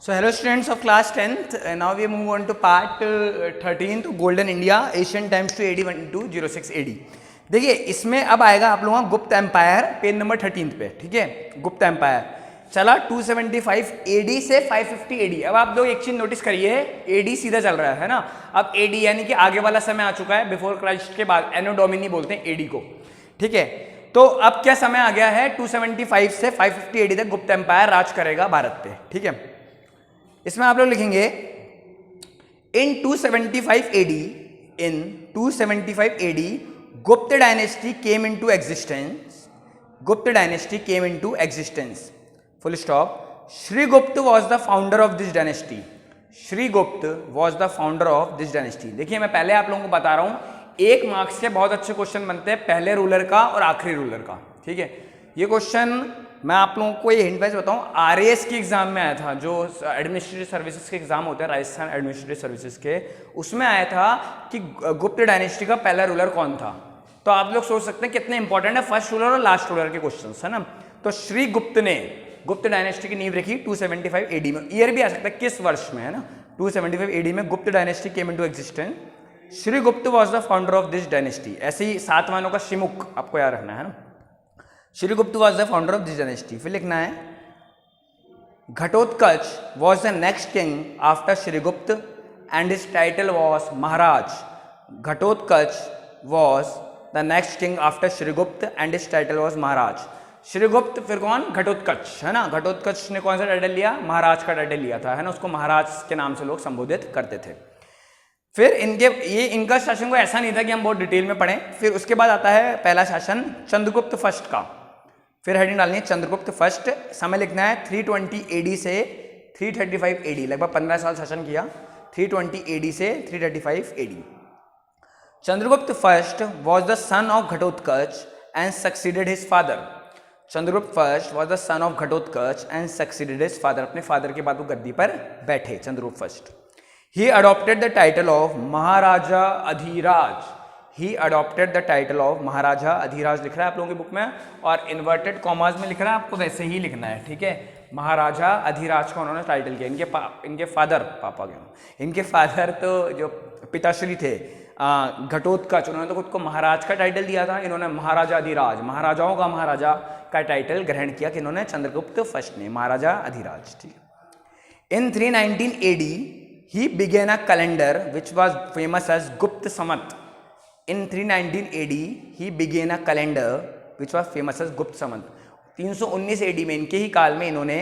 So hello students of class 10th, now we move on to part 13th Golden India Asian times to AD 1206 AD। देखिए इसमें अब आएगा आप लोगों का गुप्त एम्पायर पेज नंबर 13 पे, ठीक है। गुप्त एम्पायर चला 275 AD से 550 AD। अब आप लोग एक चीज नोटिस करिए, AD सीधा चल रहा है ना। अब AD यानी कि आगे वाला समय आ चुका है, बिफोर क्राइस्ट के बाद एनो डोमिनी बोलते हैं AD को, ठीक है। तो अब क्या समय आ गया है, 275 से 550 AD तक गुप्त एम्पायर राज करेगा भारत पे, ठीक है। इसमें आप लोग लिखेंगे in 275 AD Gupta dynasty came into existence, Gupta dynasty came into existence, full stop. Srigupta was the founder of this dynasty, Srigupta was the founder of this dynasty. देखिए मैं पहले आप लोगों को बता रहा हूं, 1 मार्क्स के बहुत अच्छे क्वेश्चन बनते हैं पहले रूलर का और आखिरी रूलर का, ठीक है। ये क्वेश्चन मैं आप लोगों को ये हिंट वाइज बताऊं, आरएएस के एग्जाम में आया था, जो एडमिनिस्ट्रेटिव सर्विसेज के एग्जाम होते हैं राजस्थान एडमिनिस्ट्रेटिव सर्विसेज के, उसमें आया था कि गुप्त डायनेस्टी का पहला रूलर कौन था। तो आप लोग सोच सकते हैं कितने इंपॉर्टेंट है फर्स्ट रूलर और लास्ट रूलर के क्वेश्चंस, है ना। तो श्रीगुप्त ने गुप्त डायनेस्टी की नींव रखी 275 AD में। ईयर भी आ सकता है किस वर्ष में, है ना। 275 AD में Gupta dynasty came into existence. Srigupta was the founder of this dynasty. ऐसे ही 7 मानों का श्रीमुख आपको याद रखना है ना। Srigupta was the founder of this dynasty. फिर लिखना है Ghatotkacha was the next king after Srigupta and his title was Maharaj. Ghatotkacha was the next king after Srigupta and his title was Maharaj. Srigupta फिर कौन, घटोत्कच, है ना। घटोत्कच ने कौन सा टाइटल लिया, महाराज का टाइटल लिया था, है ना। उसको महाराज के नाम से लोग संबोधित करते थे। फिर इनका शासन को ऐसा नहीं था कि हम बहुत डिटेल में पढ़ें। फिर उसके बाद आता है पहला शासन चंद्रगुप्त फर्स्ट का। फिर हेडिंग डालनी है चंद्रगुप्त फर्स्ट। समय लिखना है 320 AD से 335 AD, लगभग 15 साल शासन किया। 320 AD से 335 AD। Chandragupta first was the son of Ghatotkacha and succeeded his father. Chandragupta first was the son of Ghatotkacha and succeeded his father. अपने फादर के बाद वो गद्दी पर बैठे Chandragupta first. He adopted the title of Maharaja Adhiraja. He adopted the title of Maharaja Adhiraja लिख रहा है आप लोगों की बुक में, और इन्वर्टेड कॉमास में लिख रहा है, आपको वैसे ही लिखना है, ठीक है। महाराजा अधिराज का उन्होंने टाइटल किया। इनके फादर, पापा के इनके फादर तो जो पिताश्री थे घटोत्कच, उन्होंने तो खुद को महाराज का टाइटल दिया था। इन्होंने महाराजा अधिराज, महाराजाओं का महाराजा का टाइटल ग्रहण किया कि इन्होंने चंद्रगुप्त फर्स्ट ने, महाराजा अधिराज, ठीक है। इन 319 AD he began a calendar which was famous as Gupta Samvat. In 319 AD he began a calendar which was famous as Gupta Samvat. 319 AD में इनके ही काल में इन्होंने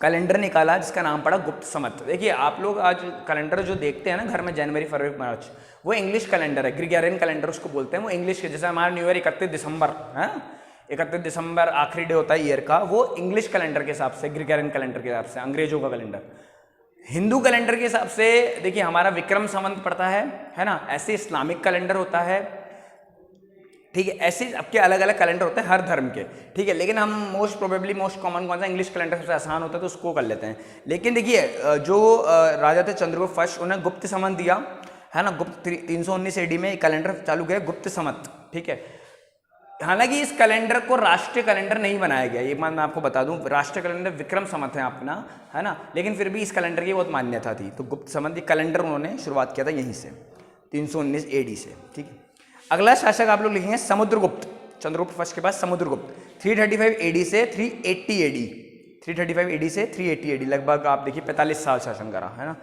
कैलेंडर निकाला जिसका नाम पड़ा गुप्त संवत। देखिए आप लोग आज कैलेंडर जो देखते हैं ना घर में, जनवरी फरवरी मार्च, वो इंग्लिश कैलेंडर है, ग्रिगोरियन कैलेंडर उसको बोलते हैं। वो इंग्लिश के, जैसे हमारा न्यू ईयर 31 दिसंबर है, 31 दिसंबर आखिरी डे होता है ईयर का, वो इंग्लिश कैलेंडर के हिसाब से, ग्रिगोरियन कैलेंडर के हिसाब से, अंग्रेजों का कैलेंडर। हिंदू कैलेंडर के हिसाब से देखिए हमारा विक्रम संवत पड़ता है ना। ऐसे इस्लामिक कैलेंडर होता है, ठीक है। ऐसे सबके अलग अलग कैलेंडर होते हैं हर धर्म के, ठीक है। लेकिन हम मोस्ट कॉमन कौन सा, इंग्लिश कैलेंडर सबसे आसान होता है तो उसको कर लेते हैं। लेकिन देखिए जो राजा थे चंद्रगुप्त फर्स्ट, उन्हें गुप्त संवत दिया, है ना। गुप्त 319 AD में कैलेंडर चालू किया गुप्त संवत, ठीक है। हालांकि इस कैलेंडर को राष्ट्रीय कैलेंडर नहीं बनाया गया, ये मैं आपको बता दूं। राष्ट्रीय कैलेंडर विक्रम संवत है अपना, है ना। लेकिन फिर भी इस कैलेंडर की बहुत मान्यता थी, तो गुप्त संवत कैलेंडर उन्होंने शुरुआत किया था यहीं से 319 AD से, ठीक है। अगला शासक आप लोग लिखेंगे समुद्रगुप्त। चंद्रगुप्त फर्स्ट के बाद समुद्रगुप्त 335 AD से 380 AD, 335 AD से 380 AD, लगभग आप देखिए 45 साल शासन करा, है ना।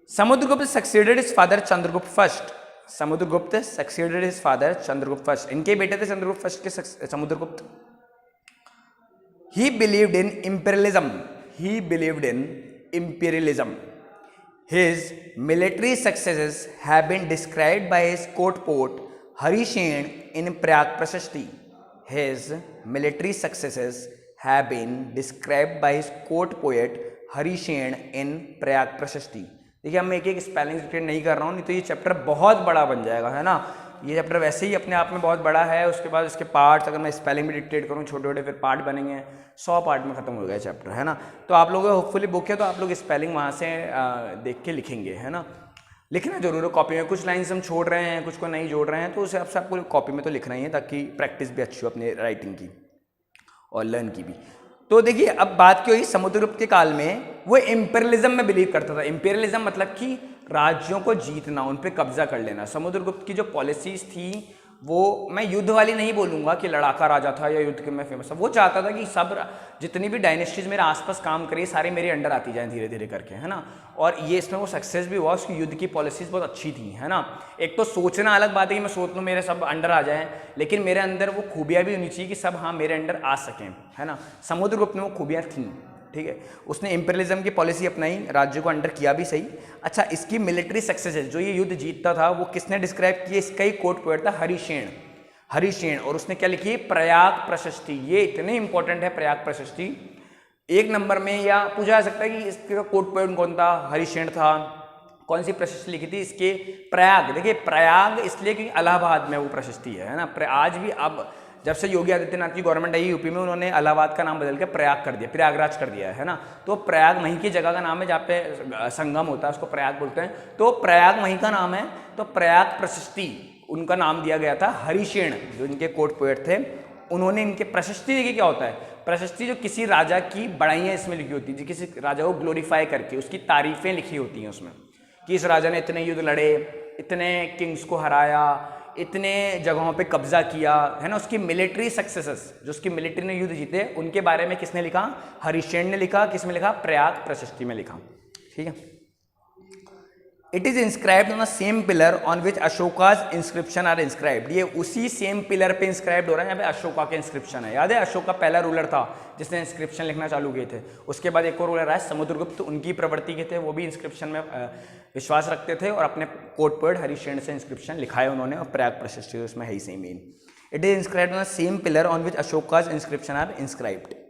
Samudragupta succeeded his father Chandragupta first. Samudragupta succeeded his father Chandragupta first. इनके बेटे थे चंद्रगुप्त फर्स्ट के Samudragupta. He believed in imperialism, he believed in imperialism. His military successes have been described by his court poet Harisena in Prayag Prashasti. His military successes have been described by his court poet Harisena in Prayag Prashasti. देखिए हम एक spelling dictate नहीं कर रहा हूँ, नहीं तो ये चैप्टर बहुत बड़ा बन जाएगा, है ना। ये चैप्टर वैसे ही अपने आप में बहुत बड़ा है। उसके बाद इसके पार्ट्स अगर मैं स्पेलिंग भी डिक्टेट करूँ छोटे छोटे, फिर पार्ट बनेंगे, 100 पार्ट में खत्म हो गया चैप्टर, है ना। तो आप लोगों को होपफुली बुक है तो आप लोग स्पेलिंग वहाँ से देख के लिखेंगे, है ना। लिखना जरूर है कॉपी में। कुछ लाइन्स हम छोड़ रहे हैं, कुछ को नहीं जोड़ रहे हैं, तो उस हिसाब से आपको कॉपी में तो लिखना ही है, ताकि प्रैक्टिस भी अच्छी हो अपने राइटिंग की और लर्न की भी। तो देखिए अब बात क्या हुई, समुद्रगुप्त के काल में वो इंपीरियलिज्म में बिलीव करता था। इंपीरियलिज्म मतलब कि राज्यों को जीतना, उन पे कब्जा कर लेना। समुद्रगुप्त की जो पॉलिसीज थी वो, मैं युद्ध वाली नहीं बोलूंगा कि लड़ाका राजा था या युद्ध के में फेमस था, वो चाहता था कि सब जितनी भी डायनेस्टीज मेरे आसपास काम करी सारे मेरे अंडर आती जाएं धीरे धीरे करके, है ना। और ये इसमें वो सक्सेस भी हुआ, उसकी युद्ध की पॉलिसीज बहुत अच्छी थी, है ना। एक तो सोचना अलग बात है कि मैं सोच लूँ मेरे सब अंडर आ जाएं, लेकिन मेरे अंदर वो खूबियाँ भी होनी चाहिए कि सब हाँ मेरे अंडर आ सकें, है ना। समुद्रगुप्त में वो खूबियाँ थीं, ठीक है। उसने इंपीरियलिज्म की पॉलिसी अपनाई, राज्य को अंडर किया भी सही। अच्छा, इसकी मिलिट्री सक्सेस है, जो ये युद्ध जीतता था वो किसने डिस्क्राइब किया, इसका ही कोट पोएट था हरिशेन। हरिशेन, और उसने क्या लिखी, प्रयाग प्रशस्ति। ये इतने इंपॉर्टेंट है प्रयाग प्रशस्ति, एक नंबर में। या पूछा जा सकता है कि इसका कोट पोएट कौन था, हरिशेन था। कौन सी प्रशस्ति लिखी थी इसके, प्रयाग। देखिए प्रयाग इसलिए कि इलाहाबाद में वो प्रशस्ति है ना। आज भी अब जब से योगी आदित्यनाथ की गवर्नमेंट आई यूपी में, उन्होंने इलाहाबाद का नाम बदल के प्रयाग कर दिया, प्रयागराज कर दिया है ना। तो प्रयाग वहीं की जगह का नाम है जहाँ पे संगम होता है, उसको प्रयाग बोलते हैं। तो प्रयाग वहीं का नाम है, तो प्रयाग प्रशस्ति उनका नाम दिया गया था। हरिशेन जो इनके कोर्ट पोएट थे, उन्होंने इनके प्रशस्ति, देखिए क्या होता है प्रशस्ति, जो किसी राजा की बड़ाइयाँ इसमें लिखी होती है, जो किसी राजा को ग्लोरीफाई करके उसकी तारीफें लिखी होती हैं उसमें, कि इस राजा ने इतने युद्ध लड़े, इतने किंग्स को हराया, इतने जगहों पे कब्जा किया, है ना। उसकी मिलिट्री सक्सेसेस, जो उसकी मिलिट्री ने युद्ध जीते, उनके बारे में किसने लिखा, हरिशेन ने लिखा। किसमें लिखा, प्रयाग प्रशस्ति में लिखा, ठीक है। It is inscribed on the same pillar on which Ashoka's inscription are inscribed. ये उसी सेम पिलर पे इंस्क्राइब्ड हो रहा है, यहाँ पे अशोका के इंस्क्रिप्शन है। याद है अशोका पहला रूलर था जिसने इंस्क्रिप्शन लिखना चालू किए थे। उसके बाद एक और रूलर आया समुद्रगुप्त, उनकी प्रवृत्ति के थे, वो भी इंस्क्रिप्शन में विश्वास रखते थे और अपने कोट पोएट हरिशेन से इंस्क्रिप्शन लिखाए उन्होंने, और प्रयाग प्रशस्ति उसमें है ही सही main. It is inscribed on the same pillar on which Ashoka's inscription are inscribed.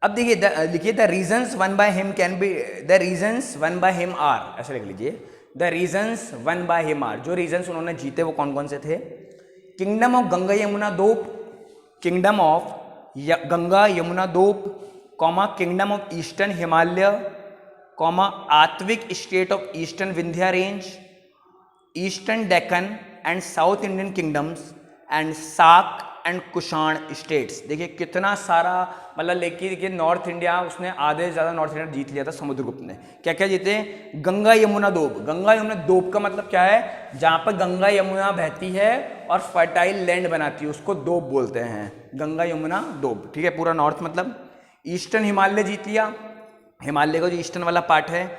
अब देखिए लिखिए, the reasons won by him can be, the reasons won by him are, ऐसे लिख लीजिए, the reasons won by him are. जो reasons उन्होंने जीते वो कौन कौन से थे, kingdom of Ganga Yamuna Doab, kingdom of Ganga Yamuna Doab, comma kingdom of eastern Himalaya, comma Atavika state of eastern Vindhya range, eastern Deccan and south Indian kingdoms, and साक एंड कुषाण स्टेट्स। देखिए कितना सारा, मतलब लेकिन नॉर्थ इंडिया उसने आधे से ज़्यादा नॉर्थ इंडिया जीत लिया था समुद्रगुप्त ने। क्या क्या जीते, गंगा यमुना दोप। गंगा यमुना दोप का मतलब क्या है, जहाँ पर गंगा यमुना बहती है और फर्टाइल लैंड बनाती है, उसको दोप बोलते हैं, गंगा यमुना दोप, ठीक है। पूरा नॉर्थ मतलब। ईस्टर्न हिमालय जीत लिया, हिमालय का जो ईस्टर्न वाला पार्ट है।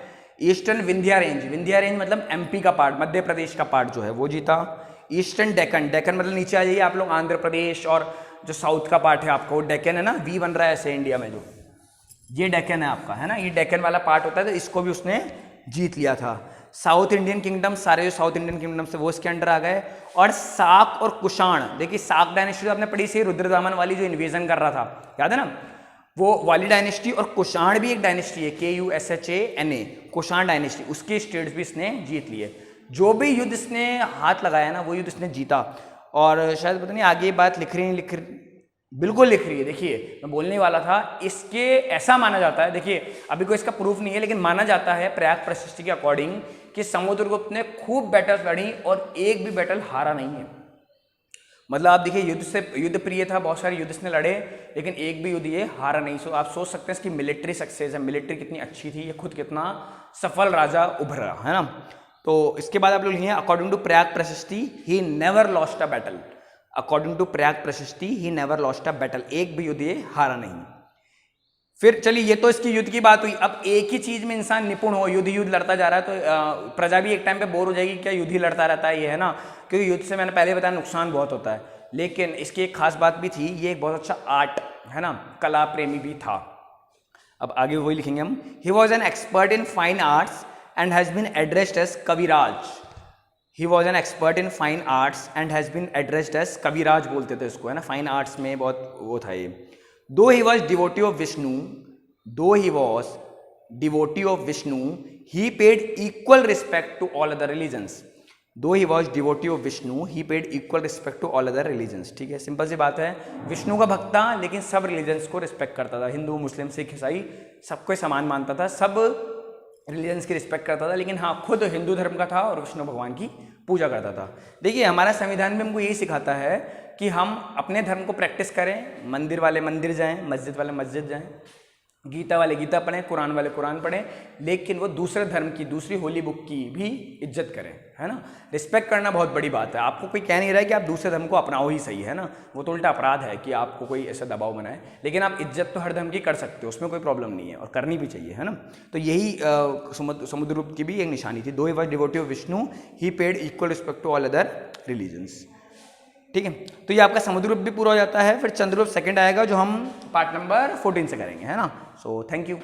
Eastern Vindhya range, Vindhya range मतलब एमपी का पार्ट, मध्य प्रदेश का पार्ट जो है वो जीता। ईस्टर्न डेक्कन, डेक्कन मतलब नीचे आ जाइए आप लोग, आंध्र प्रदेश और जो साउथ का पार्ट है आपका वो डेक्कन है ना, वी बन रहा है ऐसे इंडिया में, जो ये डेक्कन है आपका, है ना, ये डेक्कन वाला पार्ट होता है, तो इसको भी उसने जीत लिया था। साउथ इंडियन किंगडम, सारे जो साउथ इंडियन किंगडम से वो इसके अंडर आ गए। और साक और कुषाण, देखिए साक डायनेस्टी आपने पढ़ी सी, रुद्रदामन वाली जो इन्वेजन कर रहा था, याद है ना, वो वाली डायनेस्टी। और कुषाण भी एक डायनेस्टी है, KUSHANA, कुषाण डायनेस्टी, उसके स्टेट्स भी इसने जीत लिए। जो भी युद्ध इसने हाथ लगाया ना वो युद्ध इसने जीता। और शायद पता नहीं आगे बात लिख रही है, बिल्कुल लिख रही है। देखिए मैं बोलने वाला था, इसके ऐसा माना जाता है, देखिए अभी कोई इसका प्रूफ नहीं है, लेकिन माना जाता है प्रयाग प्रशस्ति के अकॉर्डिंग कि समुद्रगुप्त ने खूब बैटल्स लड़ी और एक भी बैटल हारा नहीं है। मतलब आप देखिए युद्ध प्रिय था, बहुत सारे युद्ध इसने लड़े, लेकिन एक भी युद्ध ये हारा नहीं। सो आप सोच सकते हैं इसकी मिलिट्री सक्सेस है, मिलिट्री कितनी अच्छी थी, ये खुद कितना सफल राजा उभरा, है ना। तो इसके बाद आप लोग लिखिए, according to Prayag Prashasti he never lost a battle. According to Prayag Prashasti he never lost a battle, एक भी युद्ध ये हारा नहीं। फिर चलिए, ये तो इसकी युद्ध की बात हुई। अब एक ही चीज में इंसान निपुण हो, युद्ध लड़ता जा रहा है, तो प्रजा भी एक टाइम पे बोर हो जाएगी, क्या युद्ध ही लड़ता रहता है ये, है ना। क्योंकि युद्ध से मैंने पहले बताया नुकसान बहुत होता है, लेकिन इसकी एक खास बात भी थी, ये एक बहुत अच्छा आर्ट, है ना, कला प्रेमी भी था। अब आगे वही लिखेंगे हम, he was an expert in fine arts and has been addressed as Kaviraj. He was an expert in fine arts and has been addressed as Kaviraj बोलते थे इसको, है ना, फाइन आर्ट्स में बहुत वो था ये। Though he was devotee of Vishnu, he paid equal respect to all other religions. Though he was devotee of Vishnu, he paid equal respect to all other religions. ठीक है, सिंपल सी बात है, विष्णु का भक्त था लेकिन सब रिलीजन्स को रिस्पेक्ट करता था, हिंदू मुस्लिम सिख ईसाई सबको समान मानता था, सब रिलीजन्स की रिस्पेक्ट करता था, लेकिन हाँ खुद हिंदू धर्म का था और विष्णु भगवान की पूजा करता था। देखिए हमारा संविधान भी हमको यही सिखाता है कि हम अपने धर्म को प्रैक्टिस करें, मंदिर वाले मंदिर जाएं, मस्जिद वाले मस्जिद जाएं, गीता वाले गीता पढ़ें, कुरान वाले कुरान पढ़ें, लेकिन वो दूसरे धर्म की दूसरी होली बुक की भी इज्जत करें, है ना। रिस्पेक्ट करना बहुत बड़ी बात है। आपको कोई कह नहीं रहा है कि आप दूसरे धर्म को अपनाओ ही सही, है ना, वो तो उल्टा अपराध है कि आपको कोई ऐसा दबाव बनाए, लेकिन आप इज्जत तो हर धर्म की कर सकते हो, उसमें कोई प्रॉब्लम नहीं है और करनी भी चाहिए, है ना। तो यही समुद्रगुप्त की भी एक निशानी थी। Though he was devotee of Vishnu, he paid equal respect to all other religions. ठीक है, तो ये आपका समुद्रगुप्त भी पूरा हो जाता है। फिर चंद्रगुप्त सेकंड आएगा जो हम पार्ट नंबर 14 से करेंगे, है ना। So thank you.